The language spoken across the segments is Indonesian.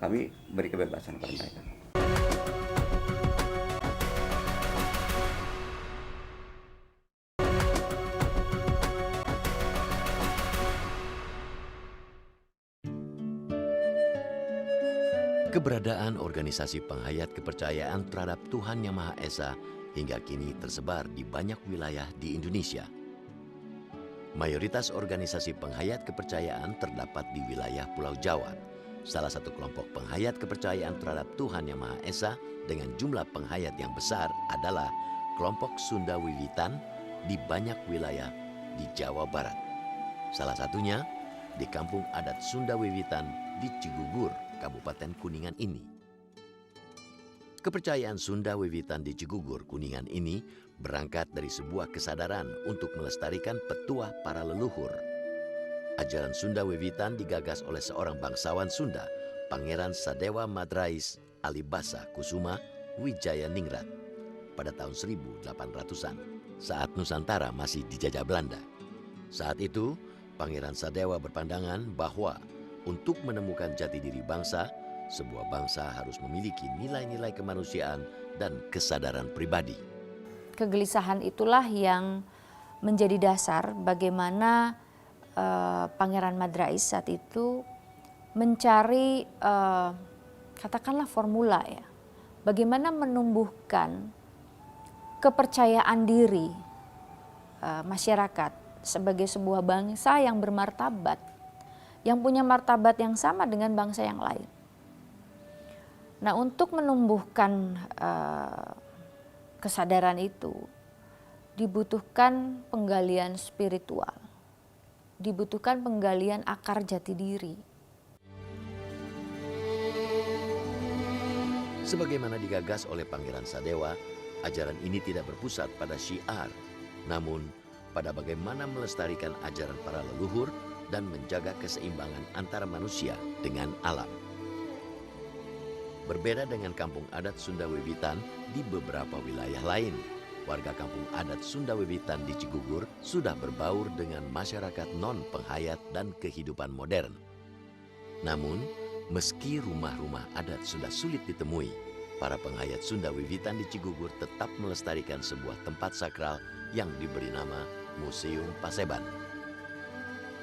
kami beri kebebasan kepada mereka. Keberadaan organisasi penghayat kepercayaan terhadap Tuhan Yang Maha Esa hingga kini tersebar di banyak wilayah di Indonesia. Mayoritas organisasi penghayat kepercayaan terdapat di wilayah Pulau Jawa. Salah satu kelompok penghayat kepercayaan terhadap Tuhan Yang Maha Esa dengan jumlah penghayat yang besar adalah kelompok Sunda Wiwitan di banyak wilayah di Jawa Barat. Salah satunya di kampung adat Sunda Wiwitan di Cigugur, Kabupaten Kuningan ini. Kepercayaan Sunda Wiwitan di Cigugur, Kuningan ini berangkat dari sebuah kesadaran untuk melestarikan petuah para leluhur. Ajaran Sunda Wiwitan digagas oleh seorang bangsawan Sunda, Pangeran Sadewa Madrais Alibasa Kusuma Wijaya Ningrat pada tahun 1800-an saat Nusantara masih dijajah Belanda. Saat itu, Pangeran Sadewa berpandangan bahwa untuk menemukan jati diri bangsa, sebuah bangsa harus memiliki nilai-nilai kemanusiaan dan kesadaran pribadi. Kegelisahan itulah yang menjadi dasar bagaimana Pangeran Madrais saat itu mencari katakanlah formula ya, bagaimana menumbuhkan kepercayaan diri masyarakat sebagai sebuah bangsa yang bermartabat, yang punya martabat yang sama dengan bangsa yang lain. Nah, untuk menumbuhkan kesadaran itu dibutuhkan penggalian spiritual, dibutuhkan penggalian akar jati diri. Sebagaimana digagas oleh Pangeran Sadewa, ajaran ini tidak berpusat pada syiar, namun pada bagaimana melestarikan ajaran para leluhur dan menjaga keseimbangan antara manusia dengan alam. Berbeda dengan kampung adat Sunda Wiwitan di beberapa wilayah lain, warga kampung adat Sunda Wiwitan di Cigugur sudah berbaur dengan masyarakat non-penghayat dan kehidupan modern. Namun, meski rumah-rumah adat sudah sulit ditemui, para penghayat Sunda Wiwitan di Cigugur tetap melestarikan sebuah tempat sakral yang diberi nama Museum Paseban.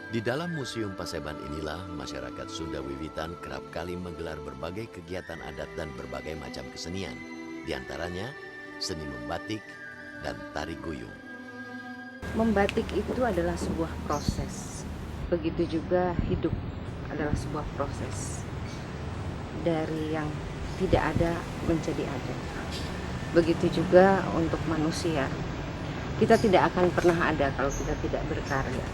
Di dalam Museum Paseban inilah masyarakat Sunda Wiwitan kerap kali menggelar berbagai kegiatan adat dan berbagai macam kesenian, di antaranya seni membatik dan tari guyung. Membatik itu adalah sebuah proses, begitu juga hidup adalah sebuah proses. Dari yang tidak ada menjadi ada. Begitu juga untuk manusia. Kita tidak akan pernah ada kalau kita tidak berkarya.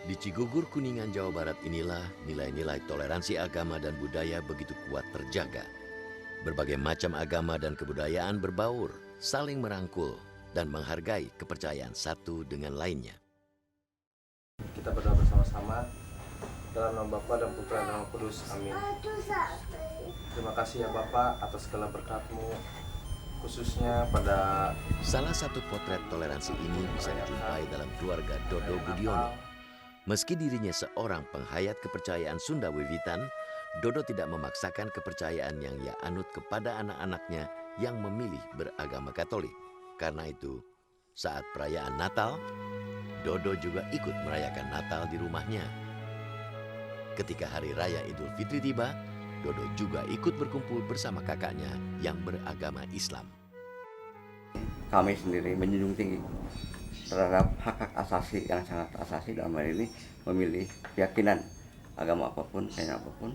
Di Cigugur, Kuningan, Jawa Barat inilah nilai-nilai toleransi agama dan budaya begitu kuat terjaga. Berbagai macam agama dan kebudayaan berbaur, saling merangkul, dan menghargai kepercayaan satu dengan lainnya. Kita berdoa bersama-sama dalam nama Bapa dan Putra dan Roh Kudus. Amin. Terima kasih ya Bapak atas segala berkat-Mu, khususnya pada salah satu potret toleransi ini bisa dijumpai dalam keluarga Dodo Budiono. Meski dirinya seorang penghayat kepercayaan Sunda Wiwitan, Dodo tidak memaksakan kepercayaan yang ia anut kepada anak-anaknya yang memilih beragama Katolik. Karena itu, saat perayaan Natal, Dodo juga ikut merayakan Natal di rumahnya. Ketika Hari Raya Idul Fitri tiba, Dodo juga ikut berkumpul bersama kakaknya yang beragama Islam. Kami sendiri menjunjung tinggi terhadap hak-hak asasi yang sangat asasi, dalam hal ini memilih keyakinan agama apapun, keyakinan apapun,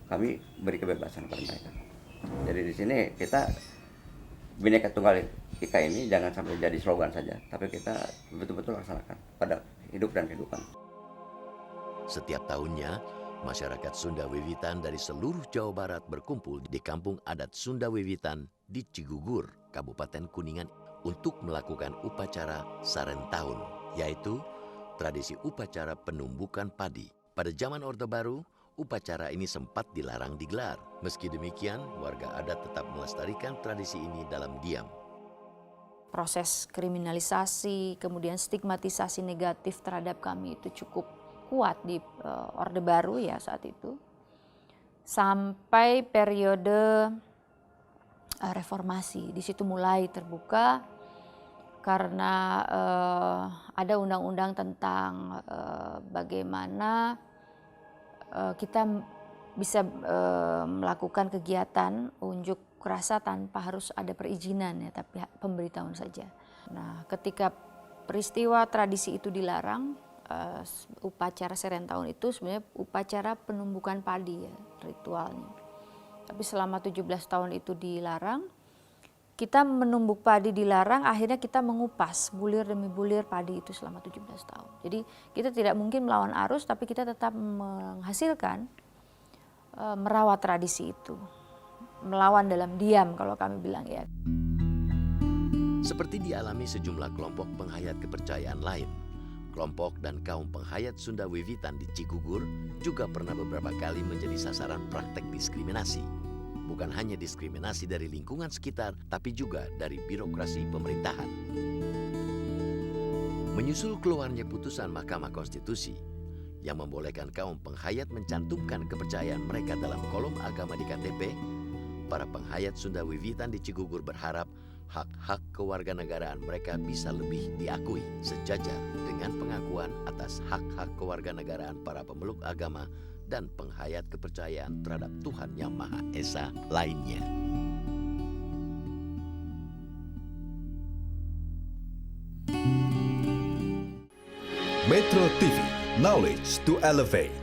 kami beri kebebasan kepada mereka. Jadi di sini kita Bhinneka Tunggal Ika ini jangan sampai jadi slogan saja, tapi kita betul-betul laksanakan pada hidup dan kehidupan. Setiap tahunnya, masyarakat Sunda Wiwitan dari seluruh Jawa Barat berkumpul di kampung adat Sunda Wiwitan di Cigugur, Kabupaten Kuningan, untuk melakukan upacara Saren Tahun, yaitu tradisi upacara penumbukan padi. Pada zaman Orde Baru, upacara ini sempat dilarang digelar. Meski demikian, warga adat tetap melestarikan tradisi ini dalam diam. Proses kriminalisasi, kemudian stigmatisasi negatif terhadap kami itu cukup kuat di Orde Baru ya saat itu. sampai periode reformasi. Di situ mulai terbuka karena ada undang-undang tentang bagaimana kita bisa melakukan kegiatan unjuk rasa tanpa harus ada perizinan ya, tapi pemberitahuan saja. Nah, ketika peristiwa tradisi itu dilarang, upacara Serentahun itu sebenarnya upacara penumbukan padi ya, ritualnya. Tapi selama 17 tahun itu dilarang, kita menumbuk padi dilarang, akhirnya kita mengupas bulir demi bulir padi itu selama 17 tahun. Jadi kita tidak mungkin melawan arus, tapi kita tetap menghasilkan, merawat tradisi itu. Melawan dalam diam kalau kami bilang ya. Seperti dialami sejumlah kelompok penghayat kepercayaan lain, kelompok dan kaum penghayat Sunda Wiwitan di Cigugur juga pernah beberapa kali menjadi sasaran praktek diskriminasi. Bukan hanya diskriminasi dari lingkungan sekitar, tapi juga dari birokrasi pemerintahan. Menyusul keluarnya putusan Mahkamah Konstitusi yang membolehkan kaum penghayat mencantumkan kepercayaan mereka dalam kolom agama di KTP, para penghayat Sunda Wiwitan di Cigugur berharap hak-hak kewarganegaraan mereka bisa lebih diakui sejajar dengan pengakuan atas hak-hak kewarganegaraan para pemeluk agama dan penghayat kepercayaan terhadap Tuhan Yang Maha Esa lainnya. Metro TV, knowledge to elevate.